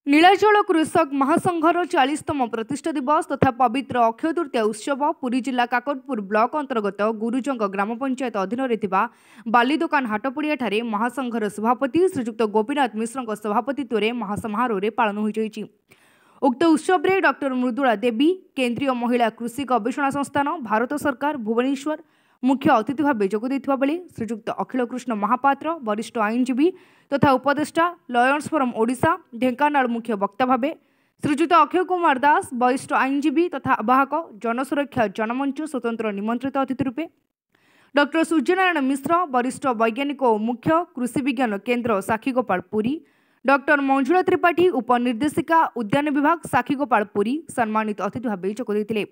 नीलाचल कृषक महासंघर 40तम प्रतिष्ठा दिवस तथा पवित्र अक्षय तृतीया उत्सव पुरी जिला काकटपुर ब्लॉक अंतर्गत गुरुजंग ग्राम पंचायत अधीन बालीदोकान हाटपड़िया महासंघर सभापति श्रीजुक्त गोपीनाथ मिश्र सभापतित्व में महासमारोह पालन हो उक्त उत्सव में डॉक्टर मृदुला देवी केंद्रीय महिला कृषि गवेषणा संस्थान भारत सरकार भुवनेश्वर मुख्य अतिथि भाव जोगदेइथिबा बेले श्रीजुक्त अखिल कृष्ण महापात्र वरिष्ठ आईनजीवी तथा उपदेष्टा लयन्स फोरम ओडिशा ढेंकानाल मुख्य वक्ता भावे श्रीजुक्त अक्षय कुमार दास वरिष्ठ आईनजीवी तथा आवाहक जनसुरक्षा जनमंच स्वतंत्र निमंत्रित अतिथि रूपे डॉक्टर सूर्यनारायण मिश्र वरिष्ठ वैज्ञानिक और मुख्य कृषि विज्ञान केन्द्र साखीगोपाल पुरी डॉक्टर मंजुला त्रिपाठी उपनिर्देशिका उद्यान विभाग साखीगोपाल पुरी सम्मानित अतिथि भाव जोगदेइथिले।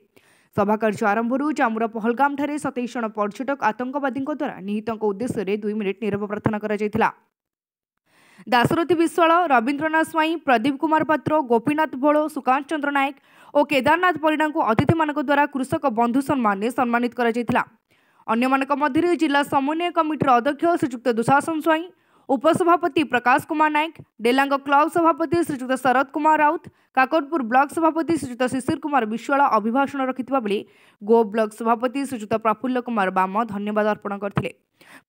सभा कार्य आरंभ जामुरा पहलगाम 27 जन पर्यटक आतंकवादी द्वारा निहित उद्देश्य 2 मिनिट नीरव प्रार्थना करा दाशरथी विश्वाल रवींद्रनाथ स्वाई प्रदीप कुमार पात्र गोपीनाथ भोल सुकांत चंद्र नायक और केदारनाथ परिणा को अतिथि मान द्वारा कृषक बंधु सम्मान में सम्मानित करा अन्य जिला समन्वय कमिटर अध्यक्ष श्रीजुक्त दुशासन स्वाई उपसभापति प्रकाश कुमार नायक डेलांग क्लब सभापति श्रीजुक्त शरद कुमार राउत काकटपुर ब्लॉक सभापति श्रीजुक्त शिशिर कुमार विश्वाल अभिभाषण रखिथिबा बेले गो ब्लॉक सभापति श्रीजुक्त प्रफुल्ल कुमार बाम धन्यवाद अर्पण करथिले।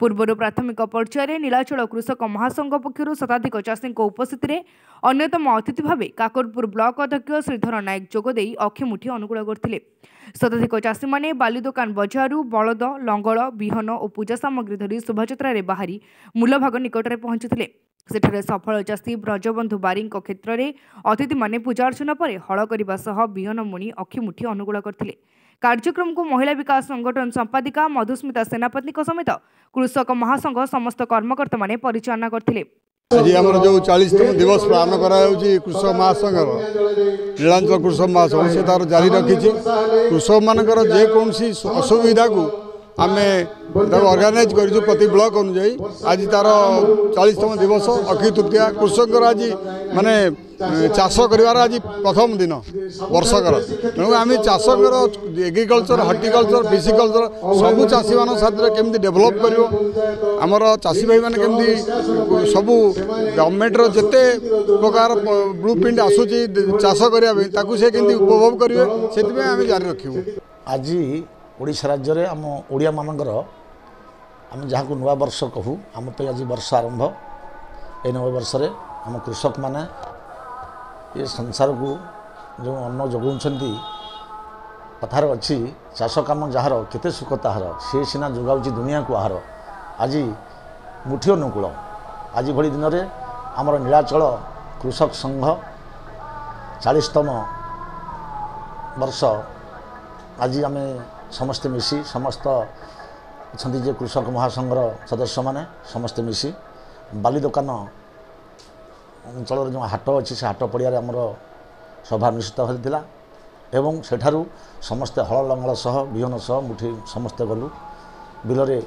पूर्व प्राथमिक पर्यायर नीलाचल कृषक महासंघ पक्षर शताधिक चाषी उपस्थित में अन्यतम अतिथि भाव काकटपुर ब्लॉक अध्यक्ष श्रीधर नायक जोगदे अक्षिमुठी अनुकूल करथिले। शताधिक चाषी मैंने बालीदोकान बजार बलद लंगल विहन और पूजा सामग्री धरी शोभायात्रा बाहरी मूलभाग निकट में पहुंचुते सेठारे सफल चाषी ब्रजबंधु बारी क्षेत्र में अतिथि माने पूजा अर्चना पर हल करने विहन मुनि अक्षिमुठी अनुकूल करथिले। कार्यक्रम को महिला विकास संगठन संपादिका मधुस्मिता सेनापति समेत कृषक महासंघ समस्त कर्मकर्ता माने परिचालना करथिले। आज आम जो 40तम दिवस पालन कर कृषक महासंघ नीलाचल कृषक महासंघ से तार जारी रखी कृषक मानकर जेकोसी असुविधा को आम ऑर्गेनाइज कर प्रति ब्लॉक अनुजाई आज तार 40तम दिवस अक्षय तृतीया कृषक आज माने चाष कर आज प्रथम दिन वर्षकर तेणु आम चाष एग्रिकल्चर हर्टिकल्चर फिशिकल्चर सबू चाषी मान साथ केमती डेभलप कर आमर चाषी भाई मैंने केमती सबू गवर्नमेंट जिते प्रकार ब्लू प्रिंट आसूची चाष करने से केमती उपभोग करेंगे से आम जारी रखू। आज ओडिशा राज्य में आम ओडिया मानकर आम जहाँ को नुआ वर्ष कहूँ आम पे आज वर्ष आरंभ ए नव वर्ष आम कृषक माने ये संसार को जो अन्न जोगाउछंती कथार अच्छी चाष कम जार केते सुख ताहार सी सीना जोगाऊँच दुनिया को आहार आज मुठी अनुकूल आज भली दिन में आमर नीलाचल कृषक संघ 40तम वर्ष आज आम समस्ते मिसी समस्त अच्छा जे कृषक महासंघर सदस्य माने समस्ते मिसी बालीदोकान अंचल जो हाट अच्छी से हाट पड़िया आमर सभा अनुष्ठित होता एवं सेठारू समस्ते हल लंगल सह विहन सह मुठी समस्ते गलु बिलरे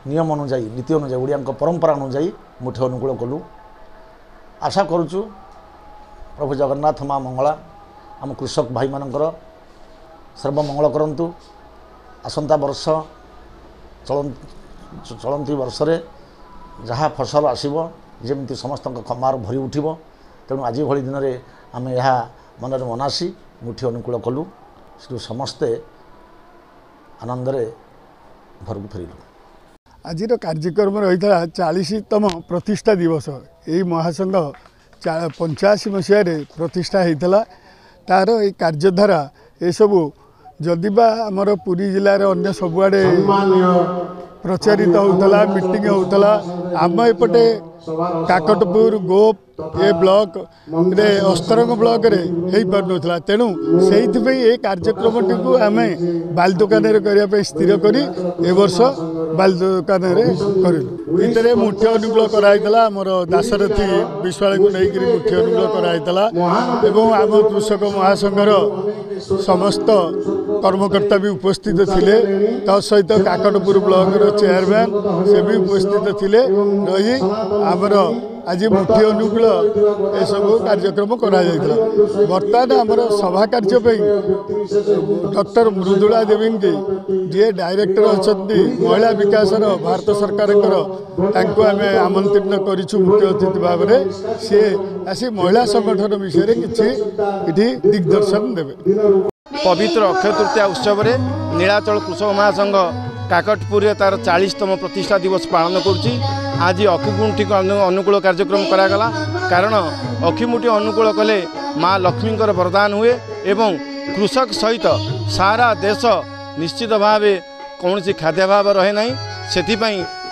नियम अनुजाई नीति अनुजाई ओडिया परंपरा अनुजाई मुठी अनुकूल कलु। आशा करुचु प्रभु जगन्नाथ माँ मंगला आम कृषक भाई मानकर सर्वमंगल करंतु आसंता वर्ष चलती वर्ष रे जहाँ फसल आसब जमी समस्त कमार भरी उठब तेणु आज भली दिन में आम यह मनरे मनासी मुठी अनुकूल कलु से समस्ते आनंद घर को फेरलु। आज कार्यक्रम रही 40तम प्रतिष्ठा दिवस यही महासंघ 85 मसीह प्रतिष्ठा होता तार ये कार्यधारा ये सबू जदिबा आमर पुरी जिलार अन्य सबुआड़े प्रचारित होता मीटिंग होता आम एपटे काकटपुर गोप ए ब्लॉक रे अस्तरंग ब्लॉक रे हो पार ना तेणु से ये कार्यक्रम टी आम बालदोकान करने स्थिर कर वर्ष बालदोकान कर मुख्य अनुकूल कराइला आमर दाशरथी विश्वाल को लेकर मुख्य अनुकूल कराइला एवं आम कृषक महासंघर समस्त कर्मकर्ता भी उपस्थित थिले सहित काकटपुर ब्लॉक चेयरमैन से भी उपस्थित थिले रही आमर आज मुठी अनुकूल एसबू कार्यक्रम करा बर्तमान आमर सभा कार्य डॉक्टर मृदुला देवी जी डायरेक्टर अच्छा महिला विकास भारत सरकार आम आमंत्रण करूँ मुख्य अतिथि भाव में सी आसी महिला संगठन विषय किसी दिग्दर्शन देवे। पवित्र अक्षय तृतीया उत्सव में नीलाचल कृषक महासंघ काकटपुर तार 40तम प्रतिष्ठा दिवस पालन करुच्ची। आज अखिमुठी अनुकूल कार्यक्रम करागला कारण अखिमुठी अनुकूल कले माँ लक्ष्मी वरदान हुए एवं कृषक सहित सारा देश निश्चित भाव कौन खाद्याभाव रहे ना से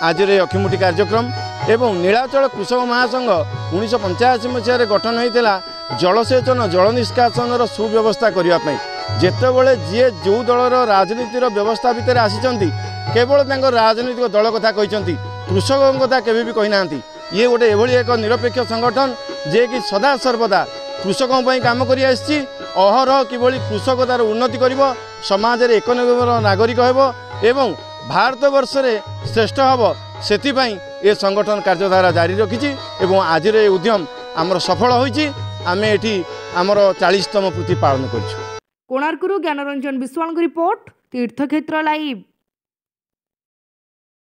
आज अखिमुठी कार्यक्रम एवं नीलाचल कृषक महासंघ 1985 मसीह गठन होता जलसेचन जल निष्कासन सुव्यवस्था करने जितेबाला जी जो दलर राजनीतिर व्यवस्था भितर आसी केवल राजनीतिक दल कथा कहते कृषकों कथा केवे भी कही ना ये गोटे एभली एक निरपेक्ष संगठन जे कि सदा सर्वदा कृषकों काम कर अहरह किभली कृषक तार उन्नति कर समाज में एक नंबर नागरिक एवं भारत वर्ष में श्रेष्ठ हम से ये संगठन कार्यधारा जारी रखी आज उद्यम आमर सफल होती आम ये आमर 40तम पूर्ति पालन कर। कोणार्करू ज्ञानरंजन विश्वाल रिपोर्ट तीर्थक्षेत्र लाइव।